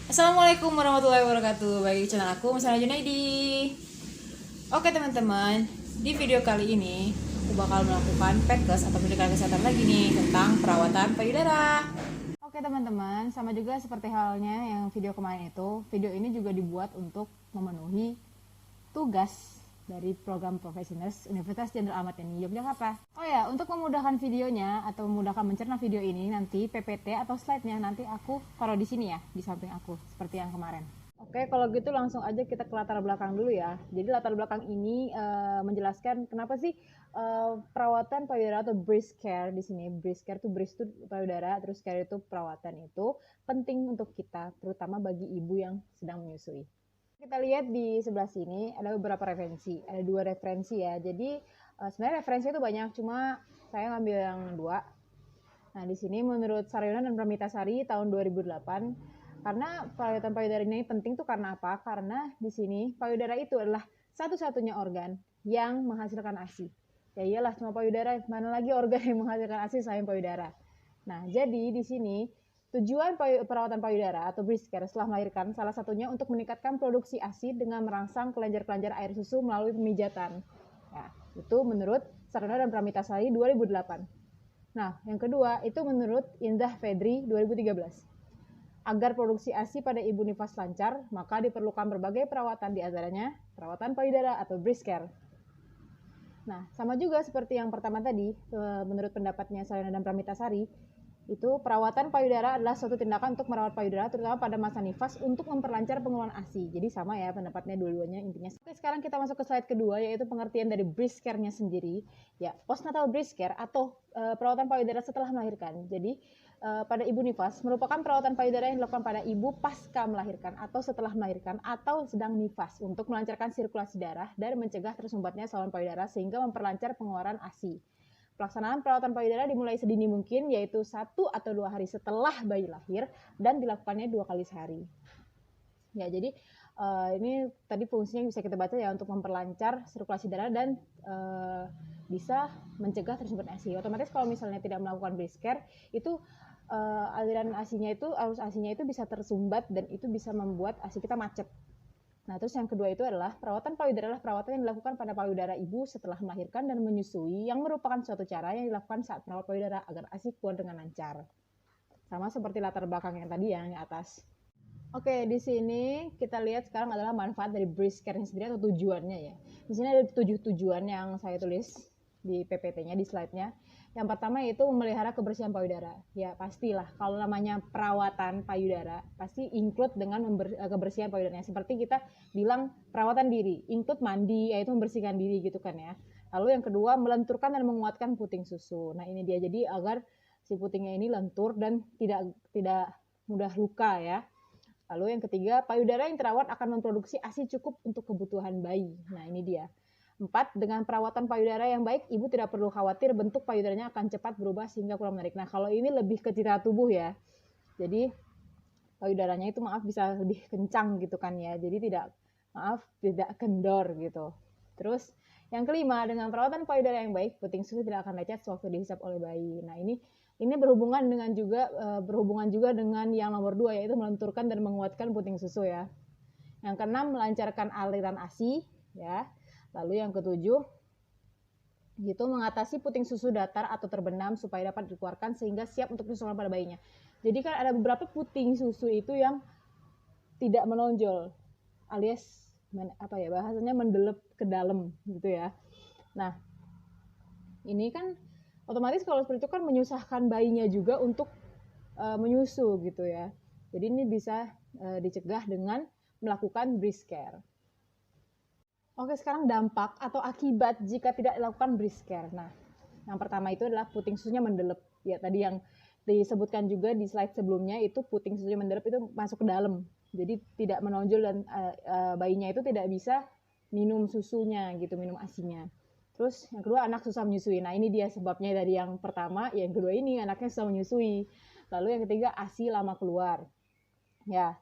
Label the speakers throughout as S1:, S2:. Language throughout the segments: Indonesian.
S1: Assalamualaikum warahmatullahi wabarakatuh. Bagi channel aku Musana Junaidi. Oke teman-teman, di video kali ini aku bakal melakukan PEDKES atau pendidikan kesehatan lagi nih tentang perawatan payudara. Oke teman-teman, sama juga seperti halnya yang video kemarin itu, video ini juga dibuat untuk memenuhi tugas dari program Professionals Universitas Jenderal Ahmad Yani Yogyakarta. Oh ya, untuk memudahkan videonya atau memudahkan mencerna video ini, nanti PPT atau slide-nya nanti aku taruh di sini ya, di samping aku, seperti yang kemarin. Oke, kalau gitu langsung aja kita ke latar belakang dulu ya. Jadi latar belakang ini menjelaskan kenapa sih perawatan payudara atau breast care di sini. Breast care itu breast itu payudara, terus care itu perawatan itu penting untuk kita, terutama bagi ibu yang sedang menyusui. Kita lihat di sebelah sini ada beberapa referensi, ada 2 referensi ya. Jadi sebenarnya referensi itu banyak, cuma saya ngambil yang 2. Nah, di sini menurut Saryono dan Pramitasari tahun 2008, karena perawatan payudara ini penting tuh karena apa? Karena di sini payudara itu adalah satu-satunya organ yang menghasilkan ASI. Ya iyalah, cuma payudara, mana lagi organ yang menghasilkan ASI selain payudara. Nah, jadi di sini tujuan perawatan payudara atau breast care setelah melahirkan salah satunya untuk meningkatkan produksi ASI dengan merangsang kelenjar-kelenjar air susu melalui pemijatan. Ya, itu menurut Sarana dan Pramitasari 2008. Nah, yang kedua itu menurut Indah Fedri 2013. Agar produksi ASI pada ibu nifas lancar, maka diperlukan berbagai perawatan, di antaranya perawatan payudara atau breast care. Nah, sama juga seperti yang pertama tadi, menurut pendapatnya Sarana dan Pramitasari, itu perawatan payudara adalah suatu tindakan untuk merawat payudara terutama pada masa nifas untuk memperlancar pengeluaran ASI. Jadi sama ya pendapatnya dua-duanya intinya. Oke, sekarang kita masuk ke slide kedua yaitu pengertian dari breast care-nya sendiri. Ya, postnatal breast care atau perawatan payudara setelah melahirkan. Jadi pada ibu nifas merupakan perawatan payudara yang dilakukan pada ibu pasca melahirkan atau setelah melahirkan atau sedang nifas untuk melancarkan sirkulasi darah dan mencegah tersumbatnya saluran payudara sehingga memperlancar pengeluaran ASI. Pelaksanaan perawatan payudara dimulai sedini mungkin, yaitu 1 atau 2 hari setelah bayi lahir, dan dilakukannya 2 kali sehari. Ya, jadi ini tadi fungsinya bisa kita baca ya untuk memperlancar sirkulasi darah dan bisa mencegah tersumbat ASI. Otomatis kalau misalnya tidak melakukan breast care, itu aliran ASInya itu, arus ASInya itu bisa tersumbat dan itu bisa membuat ASI kita macet. Nah, terus yang kedua itu adalah perawatan payudara adalah perawatan yang dilakukan pada payudara ibu setelah melahirkan dan menyusui yang merupakan suatu cara yang dilakukan saat merawat payudara agar ASI keluar dengan lancar. Sama seperti latar belakang yang tadi yang di atas. Oke, di sini kita lihat sekarang adalah manfaat dari breast care sendiri atau tujuannya ya. Di sini ada 7 tujuan yang saya tulis di PPT-nya, di slide-nya. Yang pertama yaitu memelihara kebersihan payudara. Ya pastilah kalau namanya perawatan payudara pasti include dengan kebersihan payudaranya. Seperti kita bilang perawatan diri, include mandi yaitu membersihkan diri gitu kan ya. Lalu yang kedua melenturkan dan menguatkan puting susu. Nah ini dia, jadi agar si putingnya ini lentur dan tidak mudah luka ya. Lalu yang ketiga, payudara yang terawat akan memproduksi ASI cukup untuk kebutuhan bayi. Nah ini dia. 4. Dengan perawatan payudara yang baik, ibu tidak perlu khawatir bentuk payudaranya akan cepat berubah sehingga kurang menarik. Nah, kalau ini lebih ke citra tubuh ya. Jadi, payudaranya itu bisa lebih kencang gitu kan ya. Jadi tidak kendor gitu. Terus, yang kelima, dengan perawatan payudara yang baik, puting susu tidak akan lecet sewaktu dihisap oleh bayi. Nah, ini berhubungan juga dengan yang nomor 2 yaitu melenturkan dan menguatkan puting susu ya. Yang keenam, melancarkan aliran ASI ya. Lalu yang ketujuh, gitu mengatasi puting susu datar atau terbenam supaya dapat dikeluarkan sehingga siap untuk disusukan pada bayinya. Jadi kan ada beberapa puting susu itu yang tidak menonjol, alias bahasanya mendelep ke dalam gitu ya. Nah, ini kan otomatis kalau seperti itu kan menyusahkan bayinya juga untuk menyusu gitu ya. Jadi ini bisa dicegah dengan melakukan breast care. Oke, sekarang dampak atau akibat jika tidak dilakukan breast care. Nah, yang pertama itu adalah puting susunya mendelep. Ya, tadi yang disebutkan juga di slide sebelumnya itu puting susunya mendelep itu masuk ke dalam. Jadi tidak menonjol dan bayinya itu tidak bisa minum susunya gitu, minum ASINya. Terus yang kedua, anak susah menyusui. Nah, ini dia sebabnya dari yang pertama, yang kedua ini anaknya susah menyusui. Lalu yang ketiga, ASI lama keluar. Ya,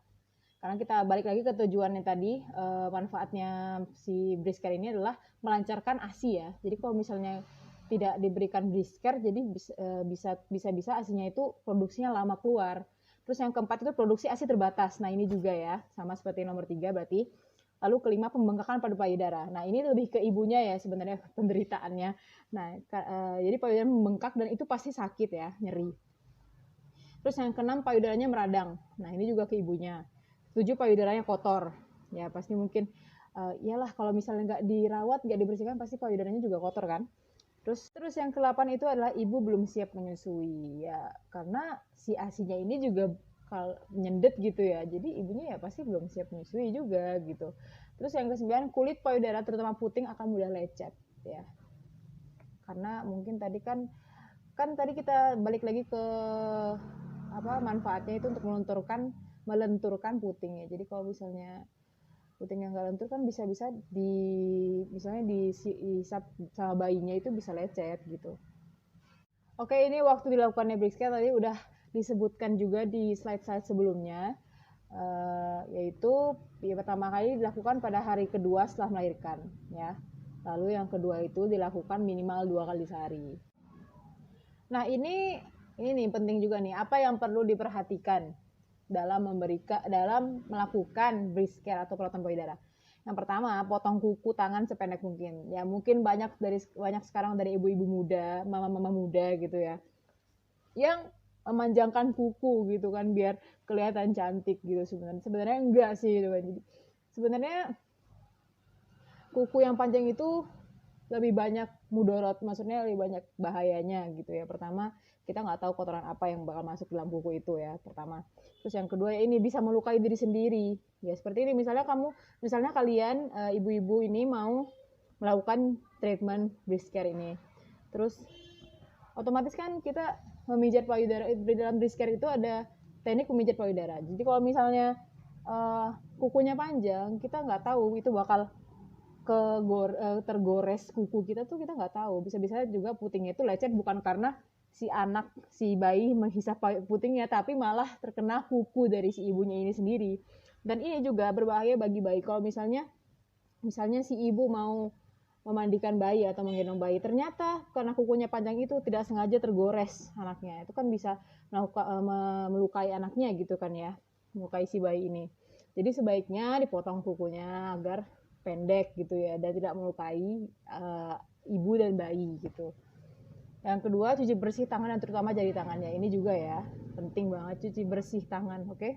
S1: karena kita balik lagi ke tujuannya tadi, manfaatnya si breast care ini adalah melancarkan ASI ya. Jadi kalau misalnya tidak diberikan breast care, jadi bisa ASINya itu produksinya lama keluar. Terus yang keempat itu produksi ASI terbatas. Nah ini juga ya, sama seperti nomor 3 berarti. Lalu kelima pembengkakan pada payudara. Nah ini lebih ke ibunya ya sebenarnya penderitaannya. Nah jadi payudara membengkak dan itu pasti sakit ya, nyeri. Terus yang keenam payudaranya meradang. Nah ini juga ke ibunya. 7 payudaranya kotor. Ya pasti mungkin iyalah kalau misalnya nggak dirawat, nggak dibersihkan pasti payudaranya juga kotor kan. Terus yang ke-8 itu adalah ibu belum siap menyusui ya, karena si asinya ini juga nyendet gitu ya, jadi ibunya ya pasti belum siap menyusui juga gitu. Terus yang ke-9 kulit payudara terutama puting akan mudah lecet ya, karena mungkin tadi kan tadi kita balik lagi ke manfaatnya itu untuk melenturkan puting ya. Jadi kalau misalnya puting yang nggak lentur kan bisa-bisa misalnya diisap sama bayinya itu bisa lecet gitu. Oke, ini waktu dilakukannya Brisker tadi udah disebutkan juga di slide-slide sebelumnya, yaitu pertama kali dilakukan pada hari kedua setelah melahirkan ya. Lalu yang kedua itu dilakukan minimal 2 kali sehari. Nah ini nih penting juga nih, apa yang perlu diperhatikan dalam melakukan breast care atau perawatan payudara. Yang pertama, potong kuku tangan sependek mungkin. Ya mungkin banyak sekarang dari ibu-ibu muda, mama-mama muda gitu ya, yang memanjangkan kuku gitu kan biar kelihatan cantik gitu sebenarnya. Sebenarnya enggak sih gitu kan. Jadi sebenarnya kuku yang panjang itu lebih banyak mudorot, maksudnya lebih banyak bahayanya gitu ya. Pertama, kita nggak tahu kotoran apa yang bakal masuk dalam kuku itu ya, pertama. Terus yang kedua ya ini bisa melukai diri sendiri. Ya seperti ini, misalnya kalian ibu-ibu ini mau melakukan treatment breast care ini. Terus otomatis kan kita memijat payudara, di dalam breast care itu ada teknik memijat payudara. Jadi kalau misalnya kukunya panjang, kita nggak tahu itu bakal tergores kuku kita tuh, kita nggak tahu. Bisa-bisa juga putingnya itu lecet bukan karena si bayi menghisap putingnya, tapi malah terkena kuku dari si ibunya ini sendiri. Dan ini juga berbahaya bagi bayi kalau misalnya si ibu mau memandikan bayi atau menggendong bayi, ternyata karena kukunya panjang itu tidak sengaja tergores anaknya, itu kan bisa melukai anaknya gitu kan ya, melukai si bayi ini. Jadi sebaiknya dipotong kukunya agar pendek gitu ya, dan tidak melukai ibu dan bayi gitu. Yang kedua, cuci bersih tangan dan terutama jari tangannya. Ini juga ya, penting banget cuci bersih tangan, oke?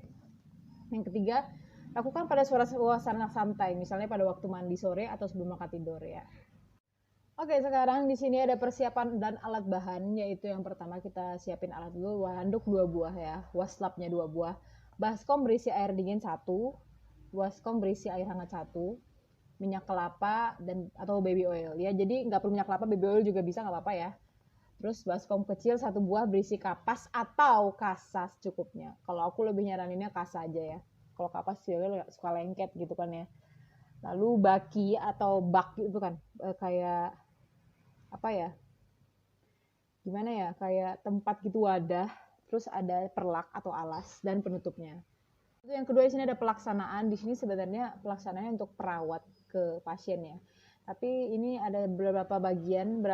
S1: Yang ketiga, lakukan pada suasana santai, misalnya pada waktu mandi sore atau sebelum makan tidur ya. Oke, sekarang di sini ada persiapan dan alat bahan, yaitu yang pertama kita siapin alat dulu, handuk 2 buah ya, waslapnya 2 buah, baskom berisi air dingin 1, baskom berisi air hangat 1, minyak kelapa atau baby oil ya, jadi nggak perlu minyak kelapa, baby oil juga bisa, nggak apa-apa ya. Terus baskom kecil 1 buah berisi kapas atau kasa secukupnya. Kalau aku lebih nyaraninnya kasa aja ya, kalau kapas juga suka lengket gitu kan ya. Lalu baki atau bak itu kan kayak apa ya, gimana ya, kayak tempat gitu, wadah, terus ada perlak atau alas dan penutupnya. Yang kedua di sini ada pelaksanaan. Di sini sebenarnya pelaksanaannya untuk perawat ke pasien ya. Tapi ini ada beberapa bagian,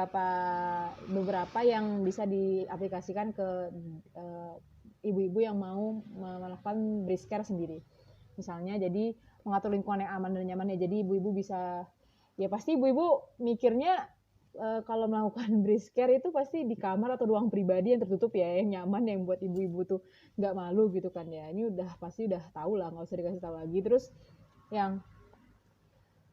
S1: beberapa yang bisa diaplikasikan ke ibu-ibu yang mau melakukan breast care sendiri. Misalnya jadi mengatur lingkungan yang aman dan nyaman ya. Jadi ibu-ibu bisa, ya pasti ibu-ibu mikirnya kalau melakukan breast care itu pasti di kamar atau ruang pribadi yang tertutup ya, yang nyaman, yang buat ibu-ibu tuh nggak malu gitu kan ya. Ini pasti udah tahu lah, nggak usah dikasih tahu lagi.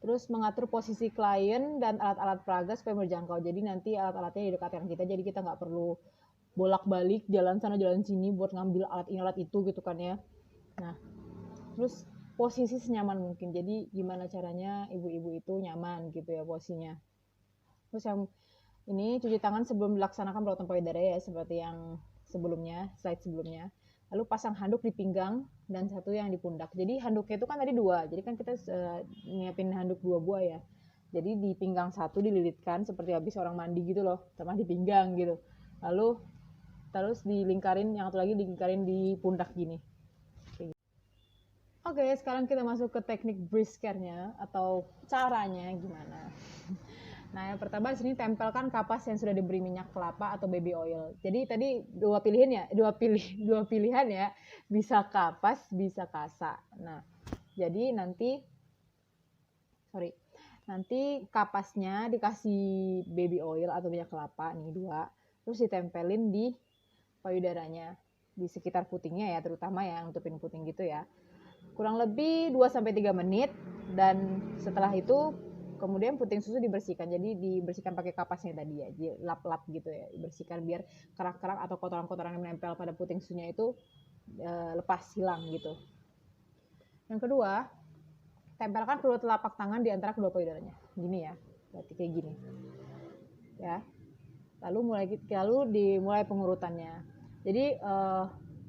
S1: Terus mengatur posisi klien dan alat-alat peraga supaya berjangkau. Jadi nanti alat-alatnya di dekatkan kita, jadi kita nggak perlu bolak-balik jalan sana jalan sini buat ngambil alat ini alat itu gitu kan ya. Nah, terus posisi senyaman mungkin. Jadi gimana caranya ibu-ibu itu nyaman gitu ya posisinya. Terus yang ini cuci tangan sebelum dilaksanakan perawatan payudara ya, seperti yang slide sebelumnya. Lalu pasang handuk di pinggang dan satu yang di pundak. Jadi handuknya itu kan tadi 2, jadi kan kita nyiapin handuk 2 buah ya. Jadi di pinggang 1 dililitkan seperti habis orang mandi gitu loh, sama di pinggang gitu. Lalu terus dilingkarin, yang satu lagi dilingkarin di pundak gini. Oke, sekarang kita masuk ke teknik breast care-nya atau caranya gimana. Nah, yang pertama di sini tempelkan kapas yang sudah diberi minyak kelapa atau baby oil. Jadi tadi dua pilihan ya, bisa kapas, bisa kasa. Nah, jadi nanti kapasnya dikasih baby oil atau minyak kelapa nih dua, terus ditempelin di payudaranya di sekitar putingnya ya, terutama ya nutupin puting gitu ya. Kurang lebih 2-3 menit, dan setelah itu kemudian puting susu dibersihkan. Jadi dibersihkan pakai kapasnya tadi ya, dilap-lap gitu ya, dibersihkan biar kerak-kerak atau kotoran-kotoran yang menempel pada puting susunya itu lepas, hilang gitu. Yang kedua, tempelkan kedua telapak tangan di antara kedua payudaranya. Gini ya, berarti kayak gini. Ya. Lalu dimulai pengurutannya. Jadi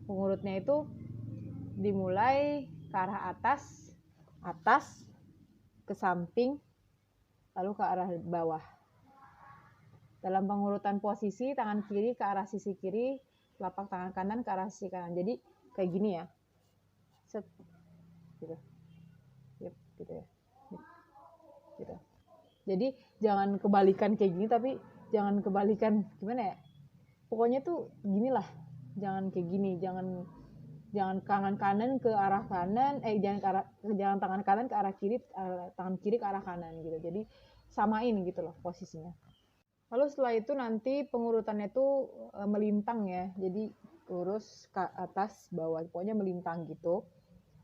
S1: pengurutnya itu dimulai ke arah atas, ke samping, lalu ke arah bawah. Dalam pengurutan posisi, tangan kiri ke arah sisi kiri, telapak tangan kanan ke arah sisi kanan. Jadi kayak gini ya. Set. Gitu. Yep, gitu ya. Gitu. Jadi jangan kebalikan kayak gini, tapi jangan kebalikan gimana ya? Pokoknya tuh ginilah. Jangan kayak gini, jangan tangan kanan ke arah kanan, jangan tangan kanan ke arah kiri, tangan kiri ke arah kanan gitu. Jadi samain gitu loh posisinya. Lalu setelah itu nanti pengurutannya tuh melintang ya. Jadi lurus ke atas bawah, pokoknya melintang gitu.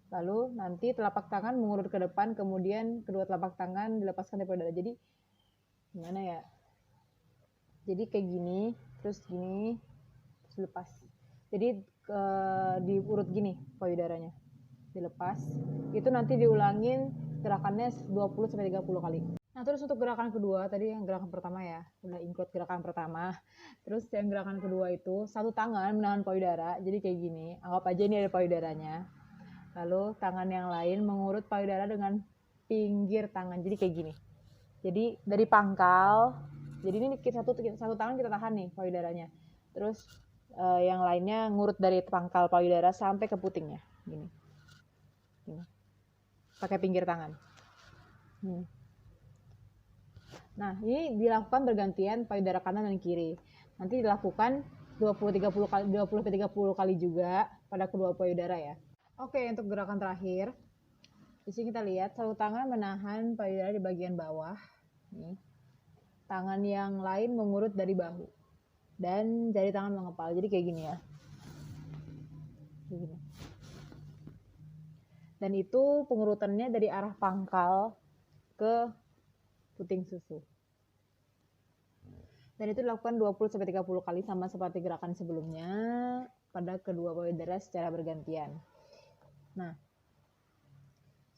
S1: Lalu nanti telapak tangan mengurut ke depan, kemudian kedua telapak tangan dilepaskan dari dada. Jadi gimana ya? Jadi kayak gini, terus gini, terus lepas. Jadi diurut gini payudaranya, dilepas. Itu nanti diulangin gerakannya 20-30 kali. Nah, terus untuk gerakan kedua, tadi yang gerakan pertama ya, udah include gerakan pertama. Terus yang gerakan kedua itu satu tangan menahan payudara, jadi kayak gini. Anggap aja ini ada payudaranya. Lalu tangan yang lain mengurut payudara dengan pinggir tangan, jadi kayak gini. Jadi dari pangkal, jadi ini satu tangan kita tahan nih payudaranya. Terus yang lainnya ngurut dari pangkal payudara sampai ke putingnya, gini. Pakai pinggir tangan. Nah, ini dilakukan bergantian payudara kanan dan kiri. Nanti dilakukan 20-30 kali juga pada kedua payudara ya. Oke, untuk gerakan terakhir, di sini kita lihat satu tangan menahan payudara di bagian bawah, nih. Tangan yang lain mengurut dari bahu dan jari tangan mengepal. Jadi kayak gini ya. Kayak gini. Dan itu pengurutannya dari arah pangkal ke puting susu. Dan itu dilakukan 20-30 kali sama seperti gerakan sebelumnya pada kedua payudara secara bergantian. Nah,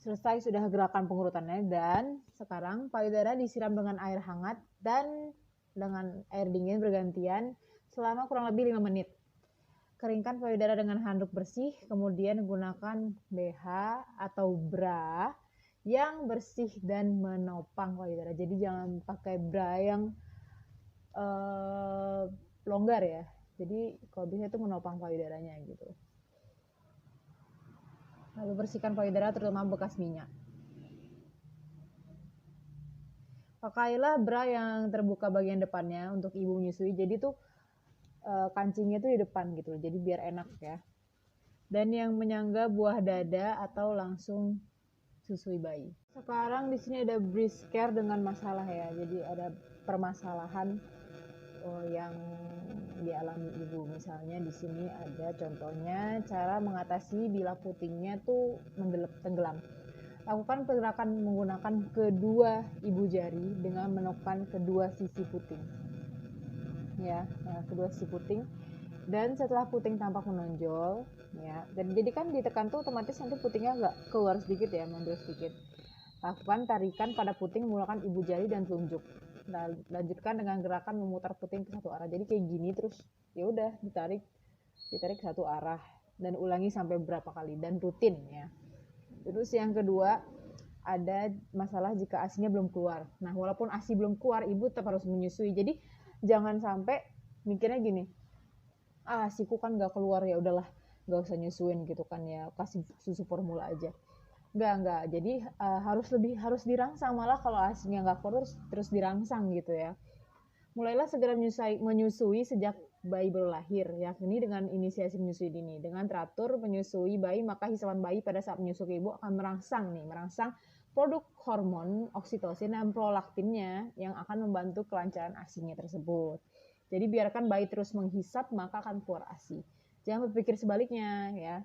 S1: selesai sudah gerakan pengurutannya, dan sekarang payudara disiram dengan air hangat dan dengan air dingin bergantian selama kurang lebih 5 menit. Keringkan payudara dengan handuk bersih, kemudian gunakan BH atau bra yang bersih dan menopang payudara. Jadi jangan pakai bra yang longgar ya. Jadi kalau bisa itu menopang payudaranya gitu. Lalu bersihkan payudara terutama bekas minyak. Pakailah bra yang terbuka bagian depannya untuk ibu menyusui. Jadi tuh kancingnya tuh di depan gitu, jadi biar enak ya. Dan yang menyangga buah dada atau langsung susui bayi. Sekarang di sini ada breast care dengan masalah ya. Jadi ada permasalahan yang dialami ibu. Misalnya di sini ada contohnya cara mengatasi bila putingnya tuh tenggelam. Lakukan pergerakan menggunakan kedua ibu jari dengan menopang kedua sisi puting. Ya, kedua sisi puting, dan setelah puting tampak menonjol ya, dan jadi kan ditekan tuh otomatis nanti putingnya nggak keluar sedikit ya, mundur sedikit. Lakukan tarikan pada puting menggunakan ibu jari dan telunjuk. Nah, lanjutkan dengan gerakan memutar puting ke satu arah. Jadi kayak gini terus ya udah ditarik ke satu arah dan ulangi sampai berapa kali dan rutin ya. Terus yang kedua, ada masalah jika ASI-nya belum keluar. Nah, walaupun ASI belum keluar, ibu tetap harus menyusui. Jadi jangan sampai mikirnya gini, ASIku kan nggak keluar, ya udahlah nggak usah nyusuin gitu kan ya, kasih susu formula aja. Enggak. Jadi harus dirangsang, malah kalau ASINYA nggak keluar terus dirangsang gitu ya. Mulailah segera menyusui sejak bayi baru lahir, yakni dengan inisiasi menyusui dini. Dengan teratur menyusui bayi, maka hisapan bayi pada saat menyusui ibu akan merangsang produk hormon oksitosin dan prolaktinnya yang akan membantu kelancaran ASINYA tersebut. Jadi biarkan bayi terus menghisap, maka akan keluar ASI. Jangan berpikir sebaliknya ya.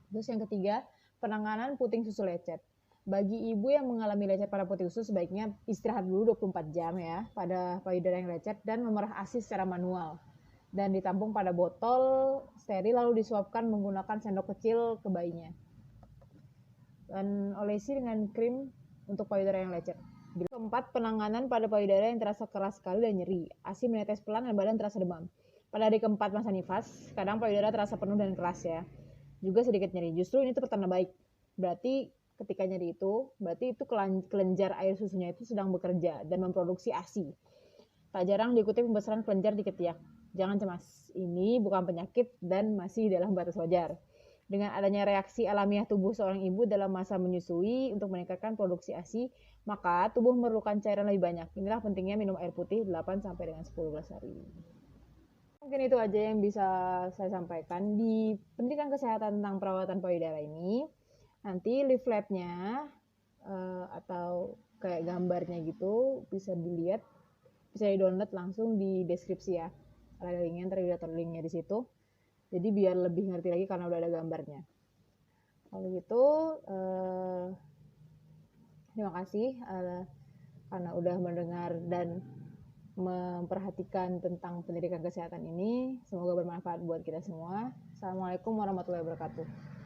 S1: Terus yang ketiga, penanganan puting susu lecet. Bagi ibu yang mengalami lecet pada puting susu, sebaiknya istirahat dulu 24 jam ya pada payudara yang lecet dan memerah ASI secara manual. Dan ditampung pada botol steril lalu disuapkan menggunakan sendok kecil ke bayinya. Dan olesi dengan krim untuk payudara yang lecet. Keempat, penanganan pada payudara yang terasa keras sekali dan nyeri. ASI menetes pelan dan badan terasa demam. Pada hari keempat masa nifas, kadang payudara terasa penuh dan keras ya. Juga sedikit nyeri. Justru ini tuh pertanda baik. Berarti ketika nyeri itu, berarti itu kelenjar air susunya itu sedang bekerja dan memproduksi ASI. Tak jarang diikuti pembesaran kelenjar di ketiak. Jangan cemas, ini bukan penyakit dan masih dalam batas wajar. Dengan adanya reaksi alamiah tubuh seorang ibu dalam masa menyusui untuk meningkatkan produksi ASI, maka tubuh memerlukan cairan lebih banyak. Inilah pentingnya minum air putih 8 sampai dengan 10 gelas hari. Mungkin itu aja yang bisa saya sampaikan di pendidikan kesehatan tentang perawatan payudara ini. Nanti leafletnya atau kayak gambarnya gitu bisa dilihat, bisa di-download langsung di deskripsi ya. Ada linknya, ntar udah taruh linknya di situ. Jadi biar lebih ngerti lagi karena udah ada gambarnya. Kalau gitu, terima kasih karena udah mendengar dan memperhatikan tentang pendidikan kesehatan ini. Semoga bermanfaat buat kita semua. Assalamualaikum warahmatullahi wabarakatuh.